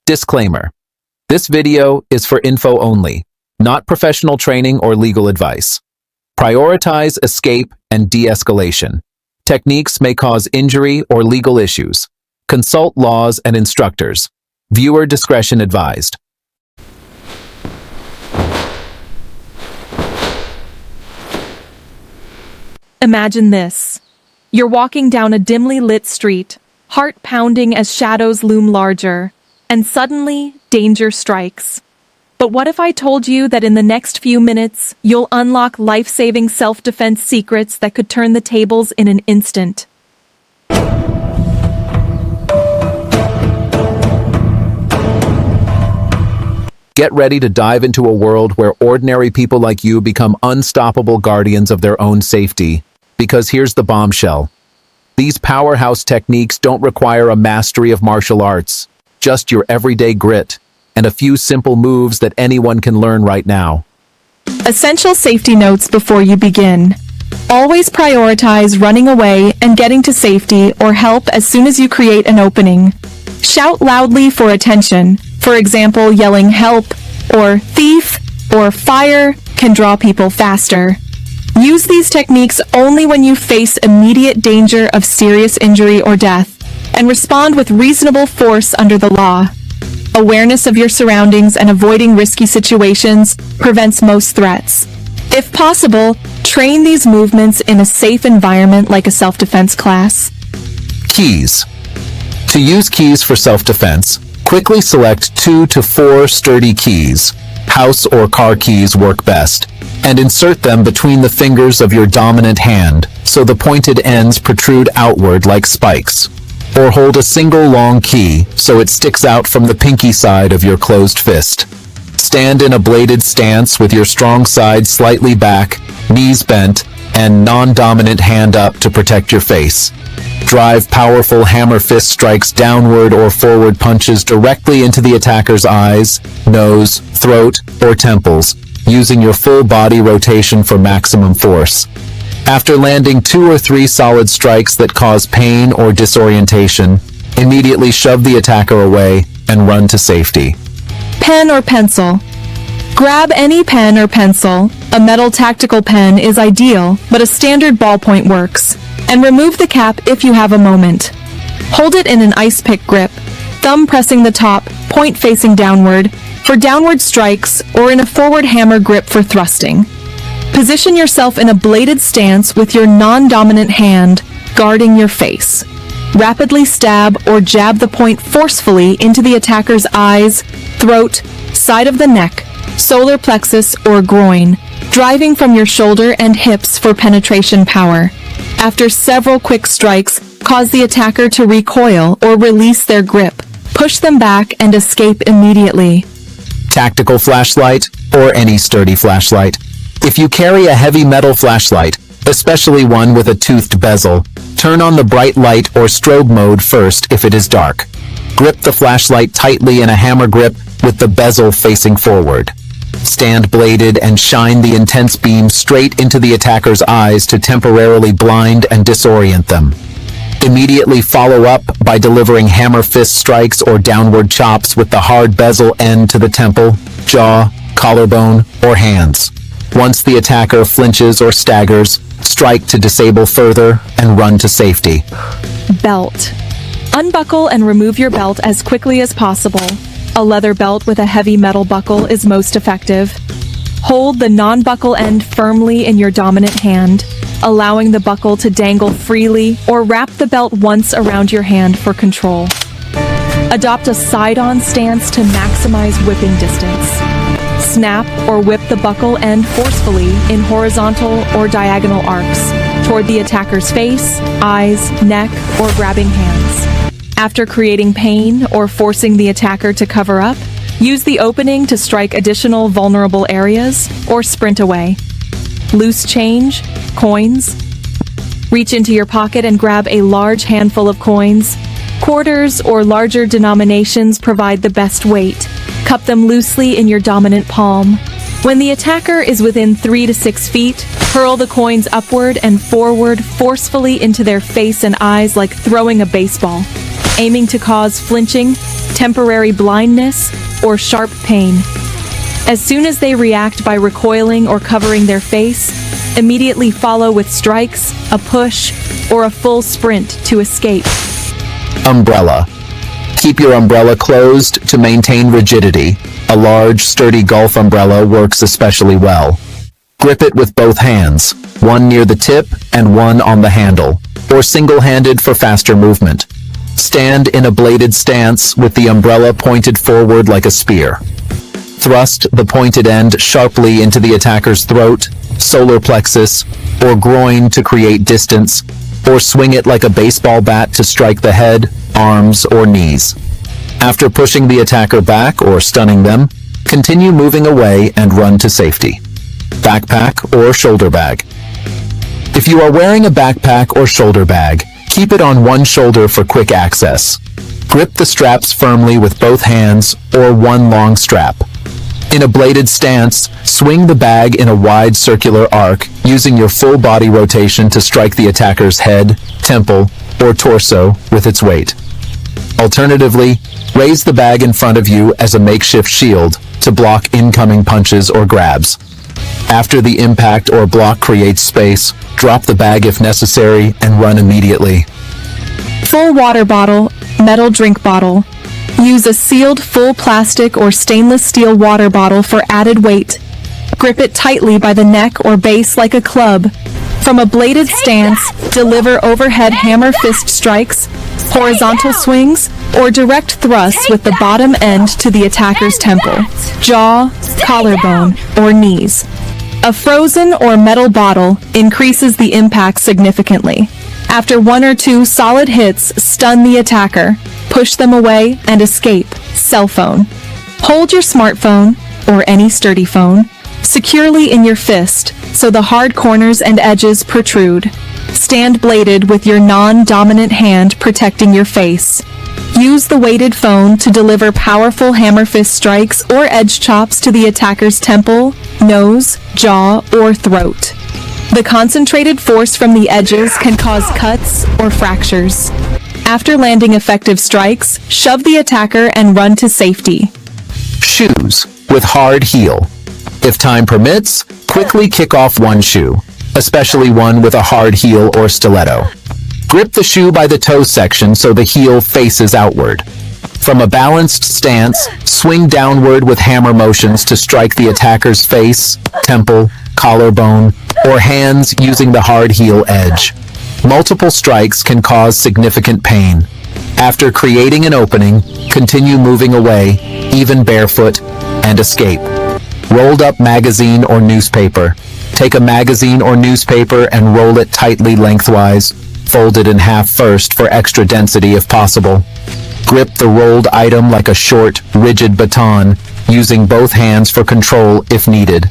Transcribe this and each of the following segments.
Disclaimer. This video is for info only, not professional training or legal advice. Prioritize escape and de-escalation. Techniques may cause injury or legal issues. Consult laws and instructors. Viewer discretion advised. Imagine this. You're walking down a dimly lit street, heart pounding as shadows loom larger, and suddenly, danger strikes. But what if I told you that in the next few minutes, you'll unlock life-saving self-defense secrets that could turn the tables in an instant? Get ready to dive into a world where ordinary people like you become unstoppable guardians of their own safety. Because here's the bombshell. These powerhouse techniques don't require a mastery of martial arts, just your everyday grit, and a few simple moves that anyone can learn right now. Essential safety notes before you begin. Always prioritize running away and getting to safety or help as soon as you create an opening. Shout loudly for attention. For example, yelling help or thief or fire can draw people faster. Use these techniques only when you face immediate danger of serious injury or death, and respond with reasonable force under the law. Awareness of your surroundings and avoiding risky situations prevents most threats. If possible, train these movements in a safe environment like a self-defense class. Keys. To use keys for self-defense, quickly select 2 to 4 sturdy keys. House or car keys work best, and insert them between the fingers of your dominant hand so the pointed ends protrude outward like spikes. Or hold a single long key so it sticks out from the pinky side of your closed fist. Stand in a bladed stance with your strong side slightly back, knees bent, and non-dominant hand up to protect your face. Drive powerful hammer fist strikes downward or forward punches directly into the attacker's eyes, nose, throat, or temples, using your full body rotation for maximum force. After landing 2 or 3 solid strikes that cause pain or disorientation, immediately shove the attacker away and run to safety. Pen or pencil. Grab any pen or pencil. A metal tactical pen is ideal, but a standard ballpoint works. And remove the cap if you have a moment. Hold it in an ice pick grip, thumb pressing the top, point facing downward, for downward strikes, or in a forward hammer grip for thrusting. Position yourself in a bladed stance with your non-dominant hand guarding your face. Rapidly stab or jab the point forcefully into the attacker's eyes, throat, side of the neck, solar plexus, or groin, driving from your shoulder and hips for penetration power. After several quick strikes, cause the attacker to recoil or release their grip. Push them back and escape immediately. Tactical flashlight or any sturdy flashlight. If you carry a heavy metal flashlight, especially one with a toothed bezel, turn on the bright light or strobe mode first if it is dark. Grip the flashlight tightly in a hammer grip with the bezel facing forward. Stand bladed and shine the intense beam straight into the attacker's eyes to temporarily blind and disorient them. Immediately follow up by delivering hammer fist strikes or downward chops with the hard bezel end to the temple, jaw, collarbone, or hands. Once the attacker flinches or staggers, strike to disable further and run to safety. Belt. Unbuckle and remove your belt as quickly as possible. A leather belt with a heavy metal buckle is most effective. Hold the non-buckle end firmly in your dominant hand, allowing the buckle to dangle freely, or wrap the belt once around your hand for control. Adopt a side-on stance to maximize whipping distance. Snap or whip the buckle end forcefully in horizontal or diagonal arcs toward the attacker's face, eyes, neck, or grabbing hands. After creating pain or forcing the attacker to cover up, use the opening to strike additional vulnerable areas or sprint away. Loose change, coins. Reach into your pocket and grab a large handful of coins. Quarters or larger denominations provide the best weight. Cup them loosely in your dominant palm. When the attacker is within 3 to 6 feet, hurl the coins upward and forward forcefully into their face and eyes like throwing a baseball. aiming to cause flinching, temporary blindness, or sharp pain. As soon as they react by recoiling or covering their face, immediately follow with strikes, a push, or a full sprint to escape. Umbrella. Keep your umbrella closed to maintain rigidity. A large, sturdy golf umbrella works especially well. Grip it with both hands, one near the tip and one on the handle, or single-handed for faster movement. Stand in a bladed stance with the umbrella pointed forward like a spear. Thrust the pointed end sharply into the attacker's throat, solar plexus, or groin to create distance, or swing it like a baseball bat to strike the head, arms, or knees. After pushing the attacker back or stunning them, continue moving away and run to safety. Backpack or shoulder bag. If you are wearing a backpack or shoulder bag, keep it on one shoulder for quick access. Grip the straps firmly with both hands or one long strap. In a bladed stance, swing the bag in a wide circular arc, using your full body rotation to strike the attacker's head, temple, or torso with its weight. Alternatively, raise the bag in front of you as a makeshift shield to block incoming punches or grabs. After the impact or block creates space, drop the bag if necessary and run immediately. Full water bottle, metal drink bottle. Use a sealed full plastic or stainless steel water bottle for added weight. Grip it tightly by the neck or base like a club. From a bladed stance, deliver overhead hammer fist strikes, horizontal swings, or direct thrusts with the bottom end to the attacker's temple, jaw, collarbone, or knees. A frozen or metal bottle increases the impact significantly. After one or two solid hits, stun the attacker, push them away, and escape. Cell phone. Hold your smartphone, or any sturdy phone, securely in your fist so the hard corners and edges protrude. Stand bladed with your non-dominant hand protecting your face. Use the weighted phone to deliver powerful hammer fist strikes or edge chops to the attacker's temple, nose, jaw, or throat. The concentrated force from the edges can cause cuts or fractures. After landing effective strikes, shove the attacker and run to safety. Shoes with hard heel. If time permits, quickly kick off one shoe, especially one with a hard heel or stiletto. Grip the shoe by the toe section so the heel faces outward. From a balanced stance, swing downward with hammer motions to strike the attacker's face, temple, collarbone, or hands using the hard heel edge. Multiple strikes can cause significant pain. After creating an opening, continue moving away, even barefoot, and escape. Rolled up magazine or newspaper. Take a magazine or newspaper and roll it tightly lengthwise, fold it in half first for extra density if possible. Grip the rolled item like a short, rigid baton, using both hands for control if needed.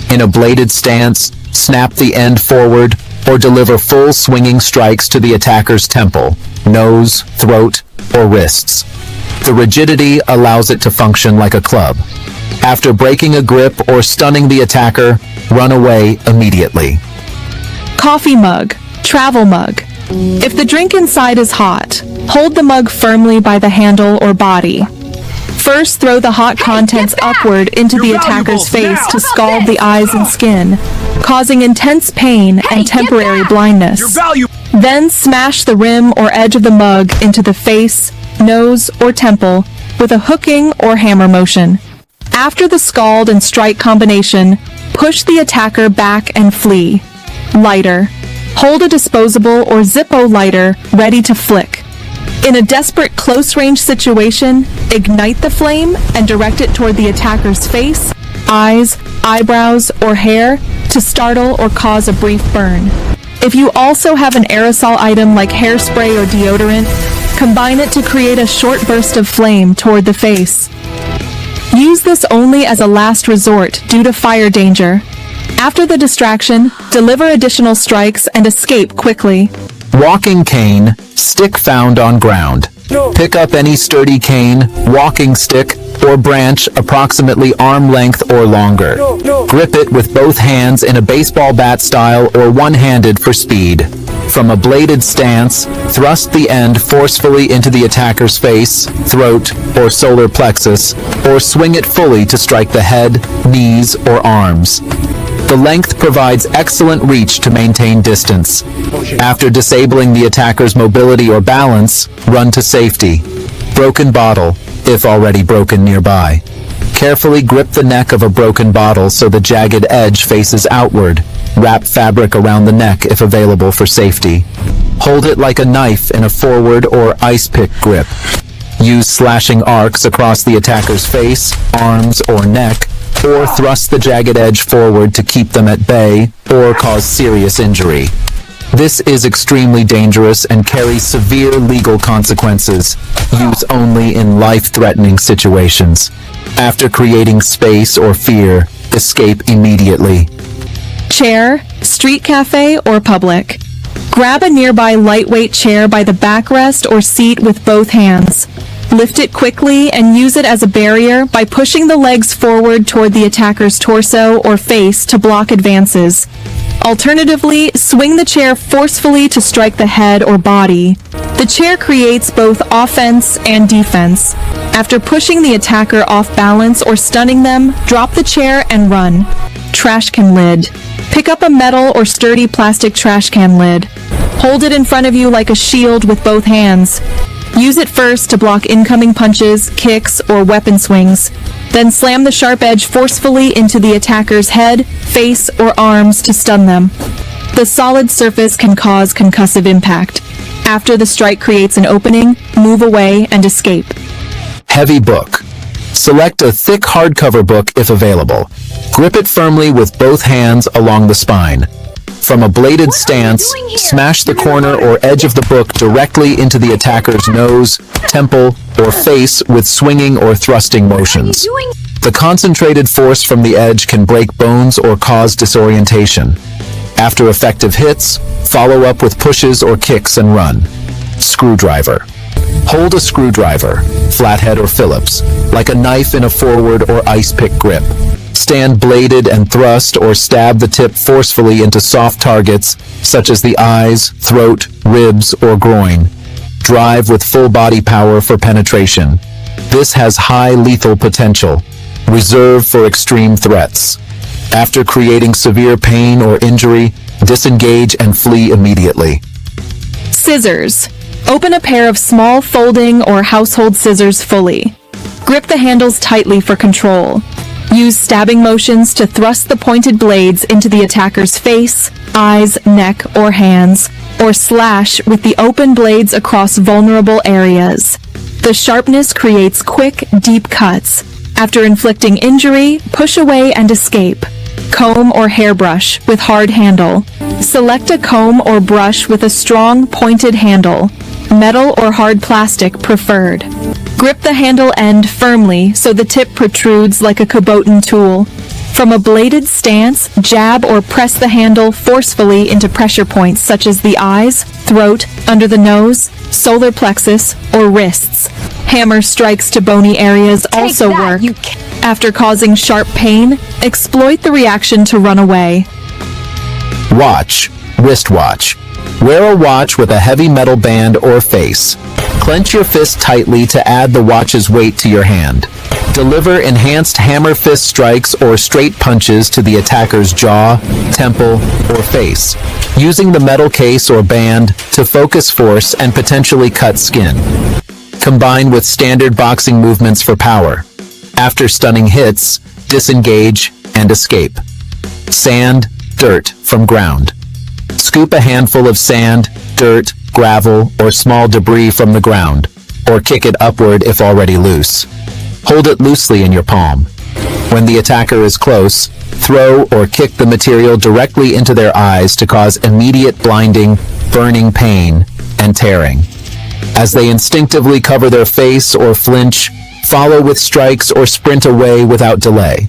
In a bladed stance, snap the end forward or deliver full swinging strikes to the attacker's temple, nose, throat, or wrists. The rigidity allows it to function like a club. After breaking a grip or stunning the attacker, run away immediately. Coffee mug, travel mug. If the drink inside is hot, hold the mug firmly by the handle or body. First, throw the hot contents upward into the attacker's face to scald the eyes and skin, causing intense pain and temporary blindness. Then smash the rim or edge of the mug into the face, nose, or temple with a hooking or hammer motion. After the scald and strike combination, push the attacker back and flee. Lighter. Hold a disposable or Zippo lighter ready to flick. In a desperate close-range situation, ignite the flame and direct it toward the attacker's face, eyes, eyebrows, or hair to startle or cause a brief burn. If you also have an aerosol item like hairspray or deodorant, combine it to create a short burst of flame toward the face. Use this only as a last resort due to fire danger. After the distraction, deliver additional strikes and escape quickly. Walking cane, stick found on ground. Pick up any sturdy cane, walking stick, or branch approximately arm length or longer. Grip it with both hands in a baseball bat style or one-handed for speed. From a bladed stance, thrust the end forcefully into the attacker's face, throat, or solar plexus, or swing it fully to strike the head, knees, or arms. The length provides excellent reach to maintain distance. After disabling the attacker's mobility or balance, run to safety. Broken bottle, if already broken nearby. Carefully grip the neck of a broken bottle so the jagged edge faces outward. Wrap fabric around the neck if available for safety. Hold it like a knife in a forward or ice pick grip. Use slashing arcs across the attacker's face, arms, or neck, or thrust the jagged edge forward to keep them at bay or cause serious injury. This is extremely dangerous and carries severe legal consequences. Use only in life-threatening situations. After creating space or fear, escape immediately. Chair, street cafe, or public. Grab a nearby lightweight chair by the backrest or seat with both hands. Lift it quickly and use it as a barrier by pushing the legs forward toward the attacker's torso or face to block advances. Alternatively, swing the chair forcefully to strike the head or body. The chair creates both offense and defense. After pushing the attacker off balance or stunning them, drop the chair and run. Trash can lid. Pick up a metal or sturdy plastic trash can lid. Hold it in front of you like a shield with both hands. Use it first to block incoming punches, kicks, or weapon swings. Then slam the sharp edge forcefully into the attacker's head, face, or arms to stun them. The solid surface can cause concussive impact. After the strike creates an opening, move away and escape. Heavy book. Select a thick hardcover book if available. Grip it firmly with both hands along the spine. From a bladed stance, smash the corner or edge of the book directly into the attacker's nose, temple, or face with swinging or thrusting motions. The concentrated force from the edge can break bones or cause disorientation. After effective hits, follow up with pushes or kicks and run. Screwdriver. Hold a screwdriver, flathead or Phillips, like a knife in a forward or ice pick grip. Stand bladed and thrust or stab the tip forcefully into soft targets such as the eyes, throat, ribs, or groin. Drive with full body power for penetration. This has high lethal potential. Reserve for extreme threats. After creating severe pain or injury, disengage and flee immediately. Scissors. Open a pair of small folding or household scissors fully. Grip the handles tightly for control. Use stabbing motions to thrust the pointed blades into the attacker's face, eyes, neck, or hands, or slash with the open blades across vulnerable areas. The sharpness creates quick, deep cuts. After inflicting injury, push away and escape. Comb or hairbrush with hard handle. Select a comb or brush with a strong, pointed handle. Metal or hard plastic preferred. Grip the handle end firmly so the tip protrudes like a Kubotan tool. From a bladed stance, jab or press the handle forcefully into pressure points such as the eyes, throat, under the nose, solar plexus, or wrists. Hammer strikes to bony areas also work. After causing sharp pain, exploit the reaction to run away. Watch. Wristwatch. Wear a watch with a heavy metal band or face. Clench your fist tightly to add the watch's weight to your hand. Deliver enhanced hammer fist strikes or straight punches to the attacker's jaw, temple, or face, using the metal case or band to focus force and potentially cut skin. Combine with standard boxing movements for power. After stunning hits, disengage and escape. Sand, dirt from ground. Scoop a handful of sand, dirt, gravel, or small debris from the ground, or kick it upward if already loose. Hold it loosely in your palm. When the attacker is close, throw or kick the material directly into their eyes to cause immediate blinding, burning pain, and tearing. As they instinctively cover their face or flinch, follow with strikes or sprint away without delay.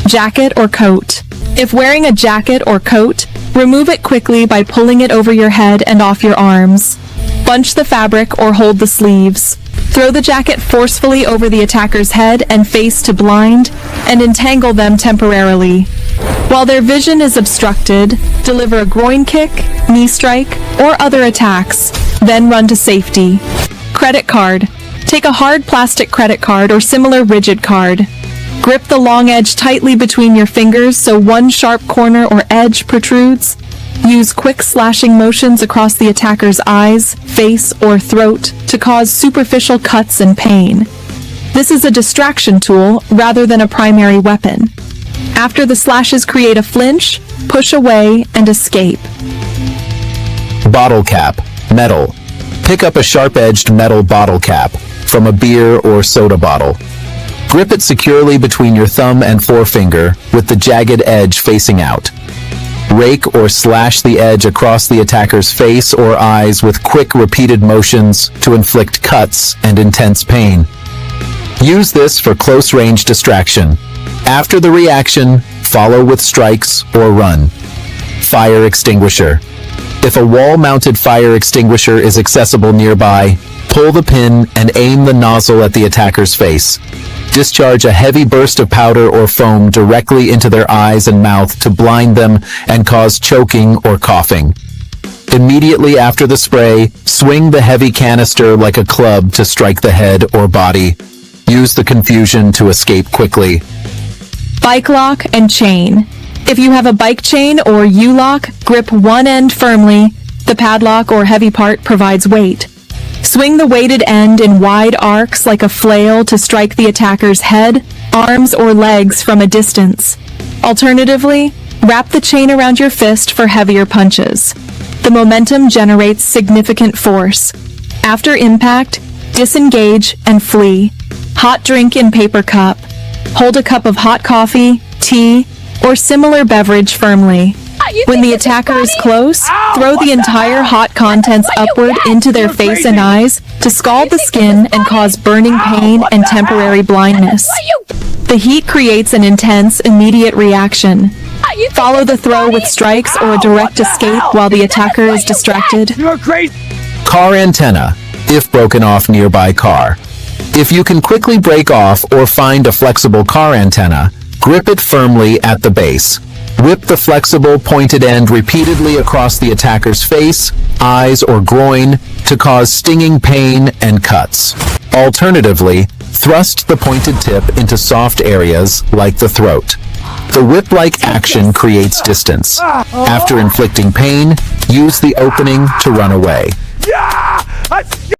Jacket or coat. If wearing a jacket or coat, remove it quickly by pulling it over your head and off your arms. Bunch the fabric or hold the sleeves. Throw the jacket forcefully over the attacker's head and face to blind and entangle them temporarily. While While their vision is obstructed, deliver a groin kick, knee strike, or other attacks, then run to safety. Credit card. Take a hard plastic credit card or similar rigid card. Grip the long edge tightly between your fingers so one sharp corner or edge protrudes. Use quick slashing motions across the attacker's eyes, face, or throat to cause superficial cuts and pain. This is a distraction tool rather than a primary weapon. After the slashes create a flinch, push away and escape. Bottle cap, metal. Pick up a sharp-edged metal bottle cap from a beer or soda bottle. Grip it securely between your thumb and forefinger with the jagged edge facing out. Rake or slash the edge across the attacker's face or eyes with quick repeated motions to inflict cuts and intense pain. Use this for close-range distraction. After the reaction, follow with strikes or run. Fire extinguisher. If a wall-mounted fire extinguisher is accessible nearby, pull the pin and aim the nozzle at the attacker's face. Discharge a heavy burst of powder or foam directly into their eyes and mouth to blind them and cause choking or coughing. Immediately after the spray, swing the heavy canister like a club to strike the head or body. Use the confusion to escape quickly. Bike lock and chain. If you have a bike chain or U-lock, grip one end firmly. The padlock or heavy part provides weight. Swing the weighted end in wide arcs like a flail to strike the attacker's head, arms, or legs from a distance. Alternatively, wrap the chain around your fist for heavier punches. The momentum generates significant force. After impact, disengage and flee. Hot drink in paper cup. Hold a cup of hot coffee, tea, or similar beverage firmly. When the attacker is close, throw the entire hot contents upward into their face and eyes to scald the skin and cause burning pain and temporary blindness. The heat creates an intense, immediate reaction. Follow the throw with strikes or a direct escape while the attacker is distracted. Car antenna, if broken off nearby car. If you can quickly break off or find a flexible car antenna, grip it firmly at the base. Whip the flexible, pointed end repeatedly across the attacker's face, eyes, or groin to cause stinging pain and cuts. Alternatively, thrust the pointed tip into soft areas like the throat. The whip-like action creates distance. After inflicting pain, use the opening to run away.